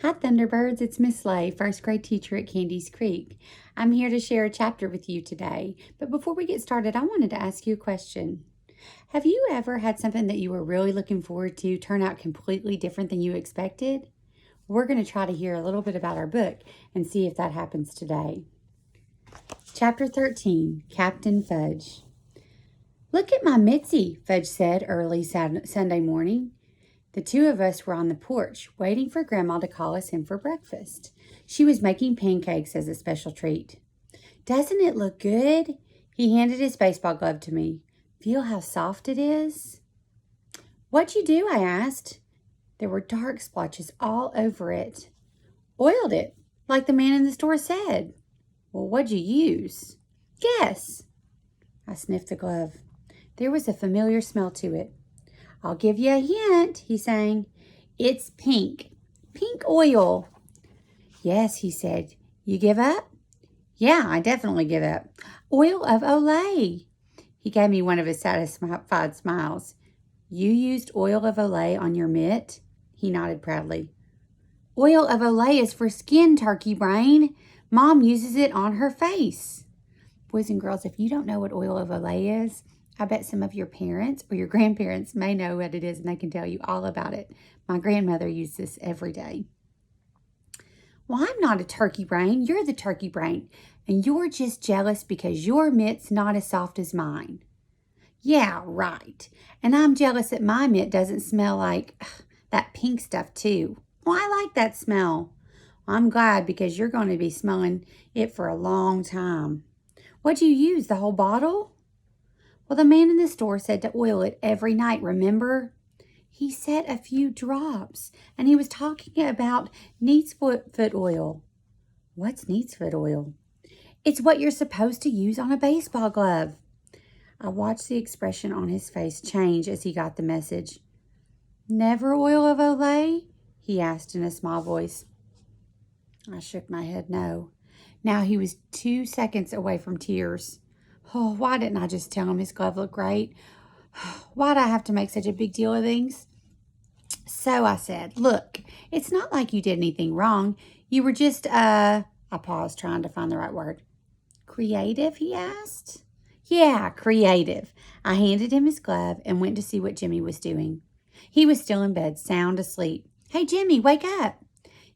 Hi, Thunderbirds. It's Miss Lay, first grade teacher at Candy's Creek. I'm here to share a chapter with you today. But before we get started, I wanted to ask you a question. Have you ever had something that you were really looking forward to turn out completely different than you expected? We're going to try to hear a little bit about our book and see if that happens today. Chapter 13, Captain Fudge. "Look at my Mitzi," Fudge said early Sunday morning. The two of us were on the porch, waiting for Grandma to call us in for breakfast. She was making pancakes as a special treat. "Doesn't it look good?" He handed his baseball glove to me. "Feel how soft it is?" "What'd you do?" I asked. There were dark splotches all over it. "Oiled it, like the man in the store said." "Well, what'd you use?" "Guess." I sniffed the glove. There was a familiar smell to it. "I'll give you a hint," he sang. "It's pink. Pink oil." "Yes," he said. "You give up?" "Yeah, I definitely give up." "Oil of Olay." He gave me one of his satisfied smiles. "You used oil of Olay on your mitt?" He nodded proudly. "Oil of Olay is for skin, turkey brain. Mom uses it on her face." Boys and girls, if you don't know what oil of Olay is, I bet some of your parents or your grandparents may know what it is and they can tell you all about it. My grandmother used this every day. "Well, I'm not a turkey brain. You're the turkey brain. And you're just jealous because your mitt's not as soft as mine." "Yeah, right. And I'm jealous that my mitt doesn't smell like that pink stuff too." "Well, I like that smell." "I'm glad because you're going to be smelling it for a long time." "What'd you use, the whole bottle?" "Well, the man in the store said to oil it every night, remember?" "He said a few drops, and he was talking about neat's foot oil." "What's neat's foot oil?" "It's what you're supposed to use on a baseball glove." I watched the expression on his face change as he got the message. "Never oil of Olay?" he asked in a small voice. I shook my head no. Now he was 2 seconds away from tears. Oh, why didn't I just tell him his glove looked great? Why'd I have to make such a big deal of things? "So," I said, "look, it's not like you did anything wrong. You were just, I paused, trying to find the right word. "Creative?" he asked. "Yeah, creative." I handed him his glove and went to see what Jimmy was doing. He was still in bed, sound asleep. "Hey, Jimmy, wake up."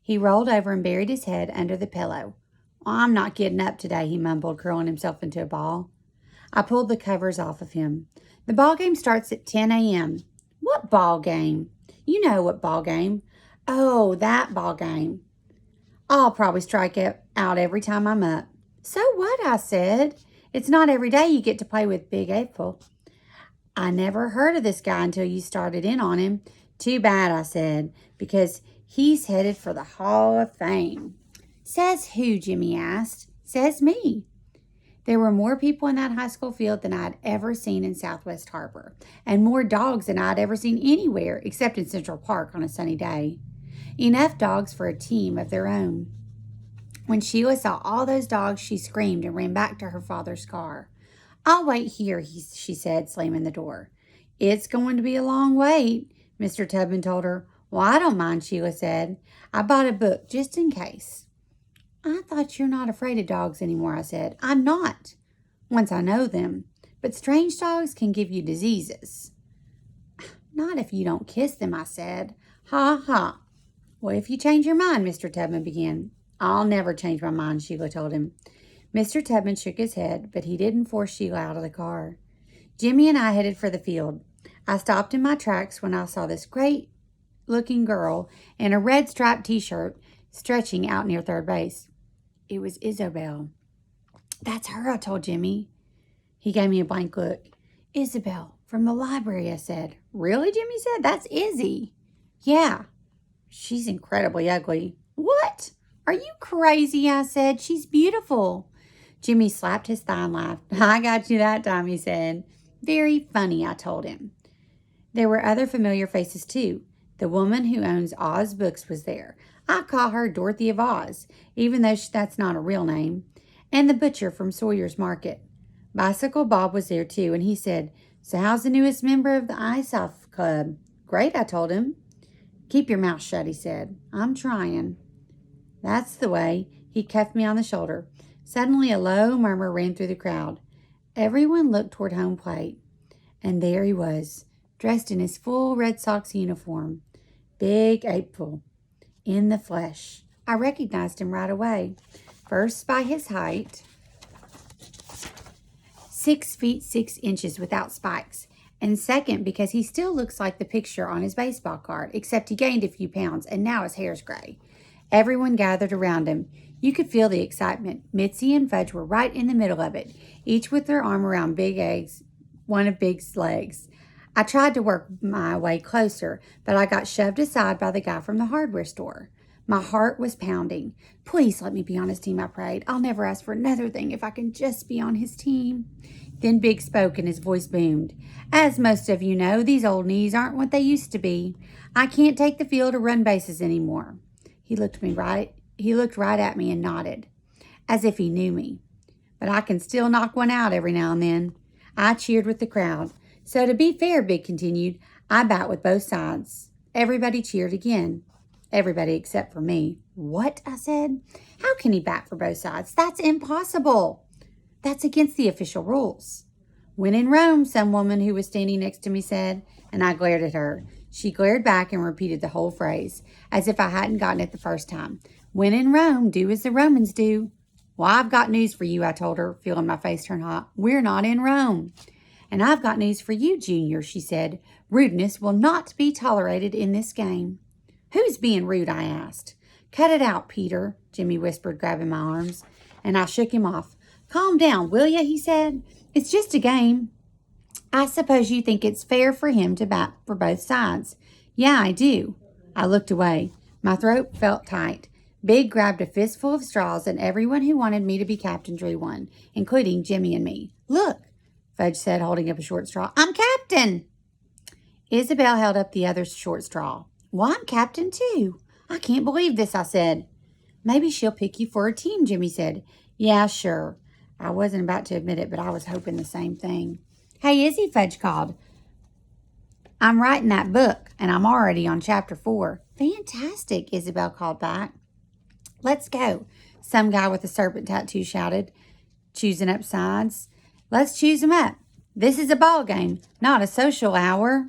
He rolled over and buried his head under the pillow. "I'm not getting up today," he mumbled, curling himself into a ball. I pulled the covers off of him. "The ball game starts at 10 a.m. "What ball game?" "You know what ball game." "Oh, that ball game." "I'll probably strike out every time I'm up." "So what?" I said. "It's not every day you get to play with Big April." "I never heard of this guy until you started in on him." "Too bad," I said, "because he's headed for the Hall of Fame." "Says who?" Jimmy asked. "Says me." There were more people in that high school field than I'd ever seen in Southwest Harbor, and more dogs than I'd ever seen anywhere except in Central Park on a sunny day. Enough dogs for a team of their own. When Sheila saw all those dogs, she screamed and ran back to her father's car. "I'll wait here," she said, slamming the door. "It's going to be a long wait," Mr. Tubman told her. "Well, I don't mind," Sheila said. "I bought a book just in case." "I thought you're not afraid of dogs anymore," I said. "I'm not, once I know them. But strange dogs can give you diseases." "Not if you don't kiss them," I said. "Ha ha." "Well, if you change your mind," Mr. Tubman began. "I'll never change my mind," Sheila told him. Mr. Tubman shook his head, but he didn't force Sheila out of the car. Jimmy and I headed for the field. I stopped in my tracks when I saw this great-looking girl in a red striped T-shirt stretching out near third base. It was Isabel. "That's her," I told Jimmy. He gave me a blank look. "Isabel, from the library," I said. "Really?" Jimmy said. "That's Izzy." "Yeah." "She's incredibly ugly." "What? Are you crazy?" I said. "She's beautiful." Jimmy slapped his thigh and laughed. "I got you that time," he said. "Very funny," I told him. There were other familiar faces, too. The woman who owns Oz Books was there. I call her Dorothy of Oz, even though that's not a real name. And the butcher from Sawyer's Market. Bicycle Bob was there, too, and he said, "So how's the newest member of the Ice Off Club?" "Great," I told him. Keep your mouth shut, he said. I'm trying. That's the way. He cuffed me on the shoulder. Suddenly a low murmur ran through the crowd. Everyone looked toward home plate. And there he was, dressed in his full Red Sox uniform. Big April, in the flesh. I recognized him right away. First by his height, 6 feet 6 inches without spikes. And second, because he still looks like the picture on his baseball card, except he gained a few pounds and now his hair's gray. Everyone gathered around him. You could feel the excitement. Mitzi and Fudge were right in the middle of it, each with their arm around one of Big's legs. I tried to work my way closer, but I got shoved aside by the guy from the hardware store. My heart was pounding. Please let me be on his team, I prayed. I'll never ask for another thing if I can just be on his team. Then Big spoke and his voice boomed. As most of you know, these old knees aren't what they used to be. I can't take the field or run bases anymore. He looked right at me and nodded, as if he knew me. But I can still knock one out every now and then. I cheered with the crowd. So to be fair, Big continued, I bat with both sides. Everybody cheered again. Everybody except for me. What? I said. How can he bat for both sides? That's impossible. That's against the official rules. When in Rome, some woman who was standing next to me said, and I glared at her. She glared back and repeated the whole phrase, as if I hadn't gotten it the first time. When in Rome, do as the Romans do. Well, I've got news for you, I told her, feeling my face turn hot. We're not in Rome. And I've got news for you, Junior, she said. Rudeness will not be tolerated in this game. Who's being rude, I asked. Cut it out, Peter, Jimmy whispered, grabbing my arms. And I shook him off. Calm down, will ya, he said. It's just a game. I suppose you think it's fair for him to bat for both sides. Yeah, I do. I looked away. My throat felt tight. Big grabbed a fistful of straws, and everyone who wanted me to be captain drew one, including Jimmy and me. Look, Fudge said, holding up a short straw. I'm captain. Isabel held up the other short straw. Well, I'm captain too. I can't believe this, I said. Maybe she'll pick you for her team, Jimmy said. Yeah, sure. I wasn't about to admit it, but I was hoping the same thing. Hey, Izzy, Fudge called. I'm writing that book, and I'm already on chapter 4. Fantastic, Isabel called back. Let's go, some guy with a serpent tattoo shouted, choosing up sides. Let's choose them up. This is a ball game, not a social hour.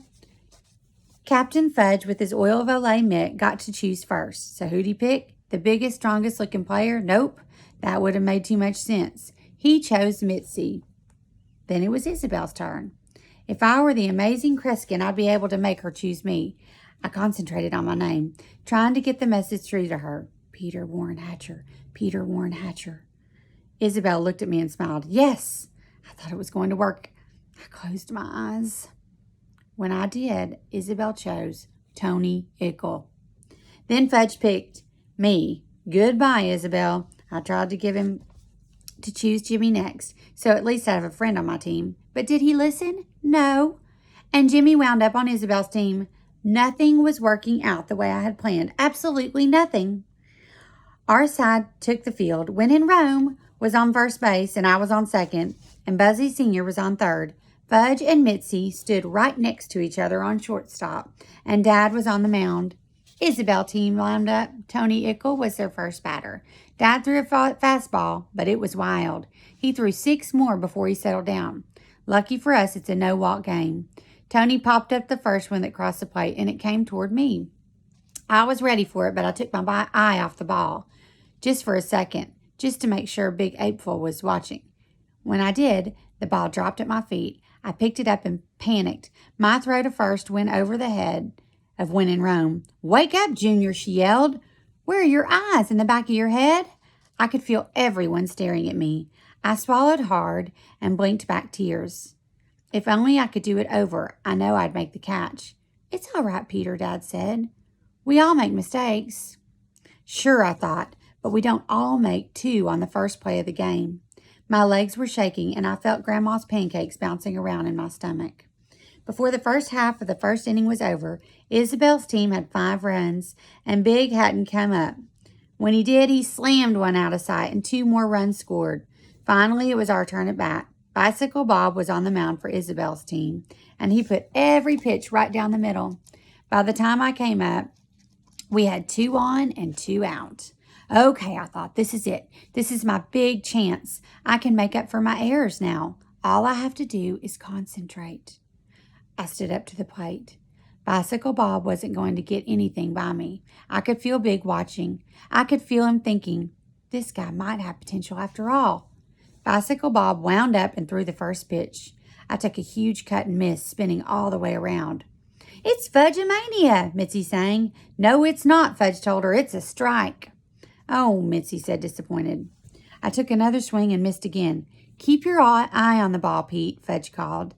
Captain Fudge, with his oil of Olay mitt, got to choose first. So who'd he pick? The biggest, strongest looking player? Nope, that would have made too much sense. He chose Mitzi. Then it was Isabel's turn. If I were the amazing Kreskin, I'd be able to make her choose me. I concentrated on my name, trying to get the message through to her. Peter Warren Hatcher. Peter Warren Hatcher. Isabel looked at me and smiled. Yes, I thought it was going to work. I closed my eyes. When I did, Isabel chose Tony Ickle. Then Fudge picked me. Goodbye, Isabel. I tried to give him to choose Jimmy next, so at least I have a friend on my team. But did he listen? No. And Jimmy wound up on Isabel's team. Nothing was working out the way I had planned. Absolutely nothing. Our side took the field. When in Rome was on first base, and I was on second, and Buzzy Sr. was on third. Fudge and Mitzi stood right next to each other on shortstop, and Dad was on the mound. Isabel team lined up. Tony Ickle was their first batter. Dad threw a fastball, but it was wild. He threw 6 more before he settled down. Lucky for us, it's a no-walk game. Tony popped up the first one that crossed the plate, and it came toward me. I was ready for it, but I took my eye off the ball. Just for a second, just to make sure Big April was watching. When I did, the ball dropped at my feet. I picked it up and panicked. My throw to first went over the head of When in Rome. Wake up, Junior, she yelled. Where are your eyes? In the back of your head? I could feel everyone staring at me. I swallowed hard and blinked back tears. If only I could do it over, I know I'd make the catch. It's all right, Peter, Dad said. We all make mistakes. Sure, I thought, but we don't all make 2 on the first play of the game. My legs were shaking, and I felt Grandma's pancakes bouncing around in my stomach. Before the first half of the first inning was over, Isabel's team had 5 runs, and Big hadn't come up. When he did, he slammed one out of sight, and 2 more runs scored. Finally, it was our turn at bat. Bicycle Bob was on the mound for Isabel's team, and he put every pitch right down the middle. By the time I came up, We had 2 on and 2 out. Okay, I thought, this is it. This is my big chance. I can make up for my errors now. All I have to do is concentrate. I stood up to the plate. Bicycle Bob wasn't going to get anything by me. I could feel Big watching. I could feel him thinking, this guy might have potential after all. Bicycle Bob wound up and threw the first pitch. I took a huge cut and missed, spinning all the way around. It's Fudge-a-mania, Mitzi sang. No, it's not, Fudge told her. It's a strike. Oh, Mitzi said, disappointed. I took another swing and missed again. Keep your eye on the ball, Pete, Fudge called.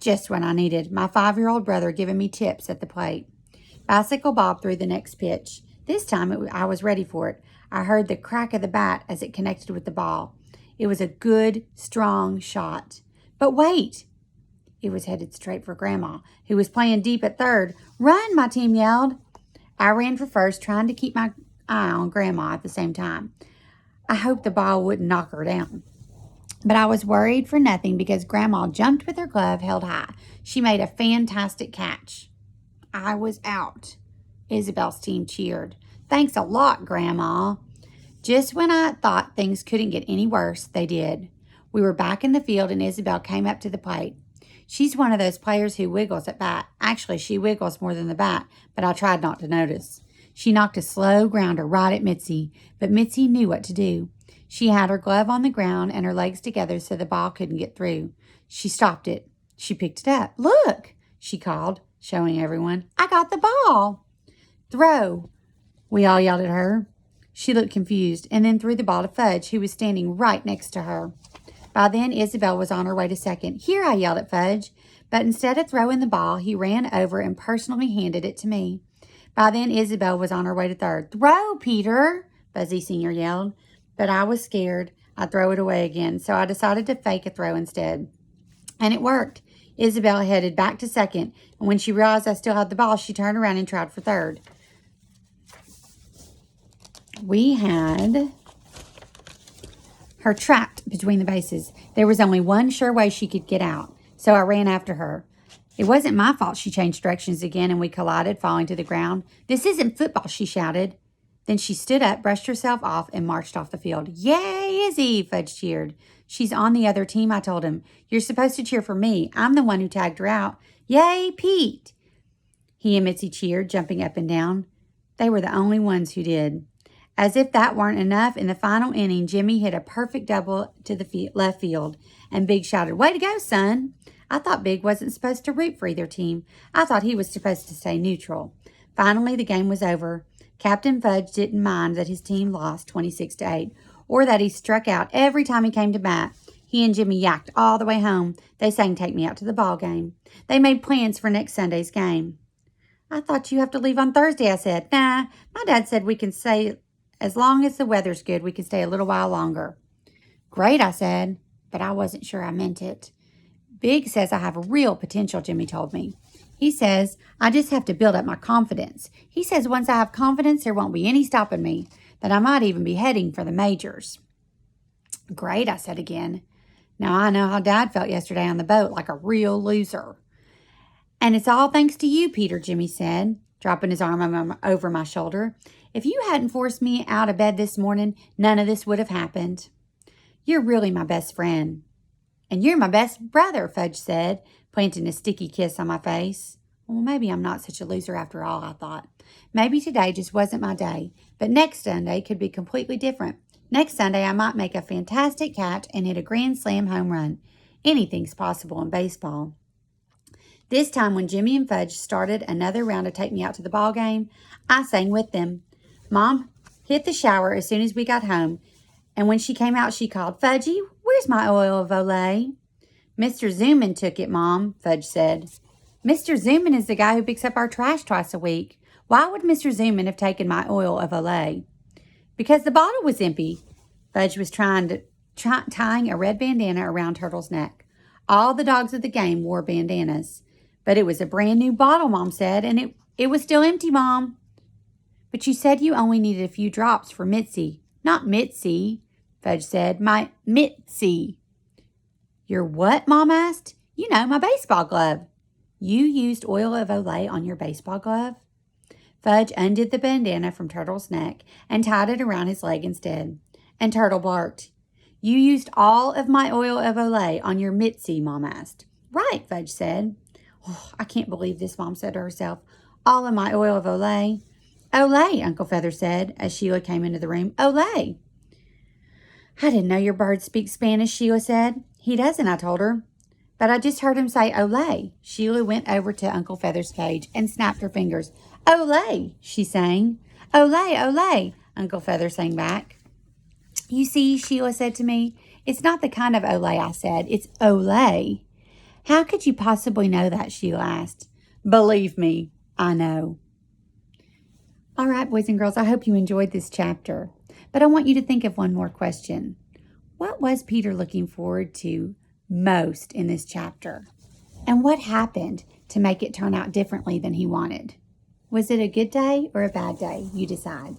Just what I needed, my 5-year-old brother giving me tips at the plate. Bicycle Bob threw the next pitch. This time I was ready for it. I heard the crack of the bat as it connected with the ball. It was a good, strong shot. But wait! It was headed straight for Grandma, who was playing deep at third. Run, my team yelled. I ran for first, trying to keep my eye on Grandma at the same time. I hoped the ball wouldn't knock her down. But I was worried for nothing because Grandma jumped with her glove held high. She made a fantastic catch. I was out. Isabel's team cheered. Thanks a lot, Grandma. Just when I thought things couldn't get any worse, they did. We were back in the field and Isabel came up to the plate. She's one of those players who wiggles at bat. Actually, she wiggles more than the bat, but I tried not to notice. She knocked a slow grounder right at Mitzi, but Mitzi knew what to do. She had her glove on the ground and her legs together so the ball couldn't get through. She stopped it. She picked it up. Look, she called, showing everyone. I got the ball. Throw, we all yelled at her. She looked confused and then threw the ball to Fudge, who was standing right next to her. By then, Isabel was on her way to second. Here, I yelled at Fudge. But instead of throwing the ball, he ran over and personally handed it to me. By then, Isabel was on her way to third. Throw, Peter, Fuzzy Sr. yelled. But I was scared I'd throw it away again, so I decided to fake a throw instead. And it worked. Isabel headed back to second, and when she realized I still had the ball, she turned around and tried for third. We had her trapped between the bases. There was only one sure way she could get out, so I ran after her. It wasn't my fault she changed directions again and we collided, falling to the ground. This isn't football, she shouted. Then she stood up, brushed herself off, and marched off the field. Yay, Izzy, Fudge cheered. She's on the other team, I told him. You're supposed to cheer for me. I'm the one who tagged her out. Yay, Pete. He and Mitzi cheered, jumping up and down. They were the only ones who did. As if that weren't enough, in the final inning, Jimmy hit a perfect double to the left field, and Big shouted, Way to go, son. I thought Big wasn't supposed to root for either team. I thought he was supposed to stay neutral. Finally, the game was over. Captain Fudge didn't mind that his team lost 26-8, or that he struck out every time he came to bat. He and Jimmy yacked all the way home. They sang Take Me Out to the Ball Game. They made plans for next Sunday's game. I thought you have to leave on Thursday, I said. Nah, my dad said we can stay as long as the weather's good. We can stay a little while longer. Great, I said, but I wasn't sure I meant it. Big says I have real potential, Jimmy told me. He says I just have to build up my confidence. He says once I have confidence, there won't be any stopping me, that I might even be heading for the majors. Great, I said again. Now I know how Dad felt yesterday on the boat, like a real loser. And it's all thanks to you, Peter, Jimmy said, dropping his arm over my shoulder. If you hadn't forced me out of bed this morning, none of this would have happened. You're really my best friend. And you're my best brother, Fudge said, planting a sticky kiss on my face. Well, maybe I'm not such a loser after all, I thought. Maybe today just wasn't my day, but next Sunday could be completely different. Next Sunday, I might make a fantastic catch and hit a grand slam home run. Anything's possible in baseball. This time, when Jimmy and Fudge started another round to take me out to the ball game, I sang with them. Mom hit the shower as soon as we got home, and when she came out, she called, Fudgy, where's my oil of Olay? Mr. Zooman took it, Mom, Fudge said. Mr. Zooman is the guy who picks up our trash twice a week. Why would Mr. Zooman have taken my oil of Olay? Because the bottle was empty. Fudge was tying a red bandana around Turtle's neck. All the dogs at the game wore bandanas. But it was a brand new bottle, Mom said, and it was still empty, Mom. But you said you only needed a few drops for Mitzi. Not Mitzi, Fudge said. My Mitzi. Your what, Mom asked. You know, my baseball glove. You used oil of Olay on your baseball glove? Fudge undid the bandana from Turtle's neck and tied it around his leg instead. And Turtle barked. You used all of my oil of Olay on your Mitzi, Mom asked. Right, Fudge said. Oh, I can't believe this, Mom said to herself. All of my oil of Olay. Olay, Uncle Feather said as Sheila came into the room. Olay. I didn't know your bird speaks Spanish, Sheila said. He doesn't, I told her. But I just heard him say Olay. Sheila went over to Uncle Feather's cage and snapped her fingers. Olay, she sang. Olay, Olay, Uncle Feather sang back. You see, Sheila said to me, it's not the kind of Olay I said. It's Olay. How could you possibly know that, Sheila asked. Believe me, I know. All right, boys and girls, I hope you enjoyed this chapter. But I want you to think of one more question. What was Peter looking forward to most in this chapter? And what happened to make it turn out differently than he wanted? Was it a good day or a bad day? You decide.